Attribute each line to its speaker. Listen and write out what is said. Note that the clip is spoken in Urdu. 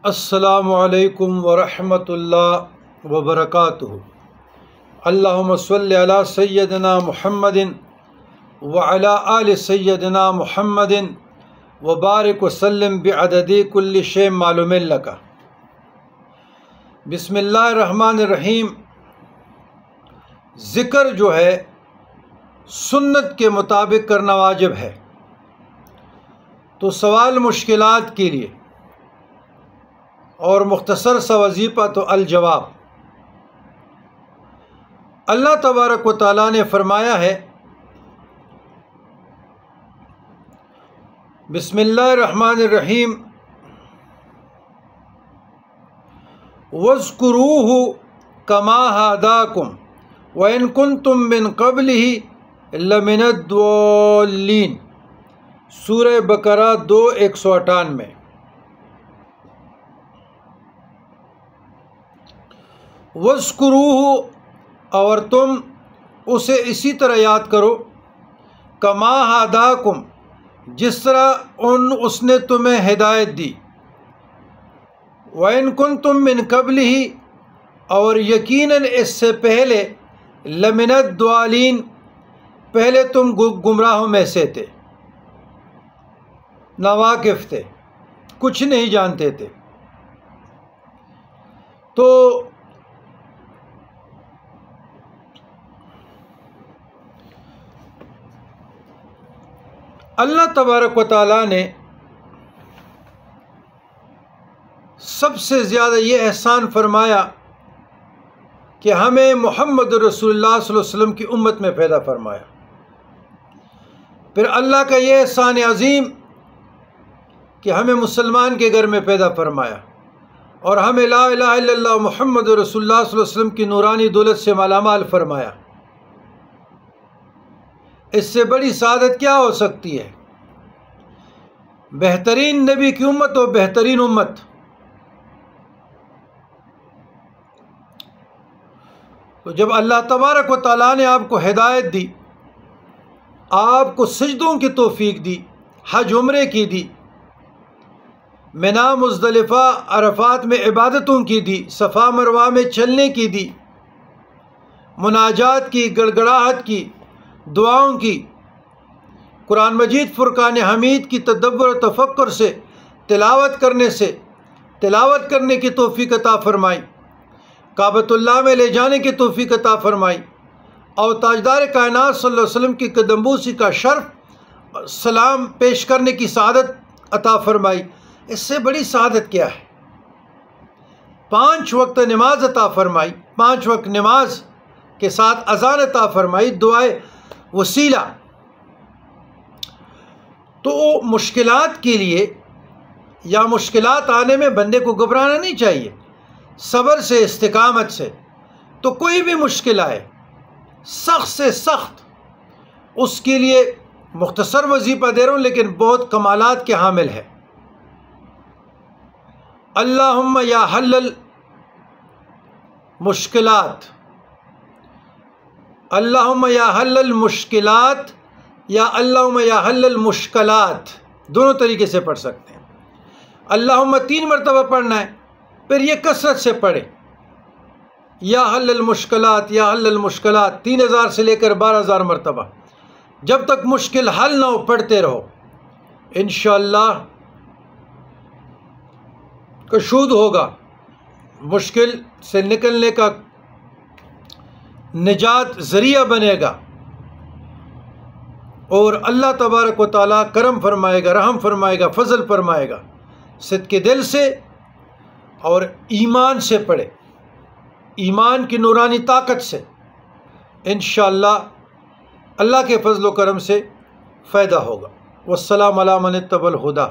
Speaker 1: السلام علیکم ورحمۃ اللہ وبرکاتہ۔ اللہم صلی علی سیدنا محمد وعلی آل سیدنا محمد وبارک وسلم بعدد کل شیء معلوم لک۔ بسم اللہ الرحمن الرحیم۔ ذکر جو ہے سنت کے مطابق کرنا واجب ہے، تو سوال مشکلات کے لیے اور مختصر سا وظیفہ تو الجواب۔ اللہ تبارک و تعالیٰ نے فرمایا ہے، بسم اللہ الرحمن الرحیم، وَاذْكُرُوهُ كَمَا هَدَاكُمْ وَإِن كُنتُم مِّن قَبْلِهِ لَمِنَ الضَّالِّينَ۔ سورہ بقرہ 2:198۔ وَاذْكُرُوهُ، اور تم اسے اسی طرح یاد کرو، کما ہداکم، جس طرح اس نے تمہیں ہدایت دی، وَإِن كُنتُم مِّن قَبْلِهِ، اور یقیناً اس سے پہلے، لَمِنَ الضَّالِّينَ، پہلے تم گمراہوں میں سے تھے، ناواقف تھے، کچھ نہیں جانتے تھے۔ تو اللہ تبارک و تعالیٰ نے سب سے زیادہ یہ احسان فرمایا کہ ہمیں محمد رسول اللہ صلی اللہ علیہ وسلم کی امت میں پیدا فرمایا۔ پھر اللہ کا یہ احسان عظیم کہ ہمیں مسلمان کے گھر میں پیدا فرمایا اور ہمیں لا الہ الا اللہ محمد رسول اللہ صلی اللہ علیہ وسلم کی نورانی دولت سے مالا مال فرمایا۔ اس سے بڑی سعادت کیا ہو سکتی ہے؟ بہترین نبی کی امت اور بہترین امت۔ تو جب اللہ تبارک و تعالیٰ نے آپ کو ہدایت دی، آپ کو سجدوں کی توفیق دی، حج عمرے کی دی، منا مزدلفہ عرفات میں عبادتوں کی دی، صفا مروہ میں چلنے کی دی، مناجات کی، گڑگڑاہٹ کی، دعاؤں کی، قرآن مجید فرقان حمید کی تدبر و تفکر سے تلاوت کرنے کی توفیق عطا فرمائی، کعبۃ اللہ میں لے جانے کی توفیق عطا فرمائی، اور تاجدار کائنات صلی اللہ علیہ وسلم کی قدم بوسی کا شرف سلام پیش کرنے کی سعادت عطا فرمائی۔ اس سے بڑی سعادت کیا ہے؟ 5 وقت نماز عطا فرمائی، 5 وقت نماز کے ساتھ اذان عطا فرمائی، دعائے وسیلہ۔ تو مشکلات کے لیے یا مشکلات آنے میں بندے کو گھبرانا نہیں چاہیے، صبر سے، استقامت سے۔ تو کوئی بھی مشکل آئے، سخت سے سخت، اس کے لیے مختصر وظیفہ دے رہا ہوں لیکن بہت کمالات کے حامل ہے۔ اللہم یا حل المشکلات، اللہم یا حل المشکلات، یا اللہم یا حل المشکلات، دونوں طریقے سے پڑھ سکتے ہیں۔ اللہم 3 مرتبہ پڑھنا ہے، پھر یہ کثرت سے پڑھیں، یا حل المشکلات، یا حل المشکلات، 3000 سے لے کر 12000 مرتبہ، جب تک مشکل حل نہ ہو پڑھتے رہو۔ انشاءاللہ کشود ہوگا، مشکل سے نکلنے کا نجات ذریعہ بنے گا، اور اللہ تبارک و تعالیٰ کرم فرمائے گا، رحم فرمائے گا، فضل فرمائے گا۔ صدق دل سے اور ایمان سے پڑھے، ایمان کی نورانی طاقت سے، انشاءاللہ اللہ کے فضل و کرم سے فائدہ ہوگا۔ والسلام علی من اتبع الہدی۔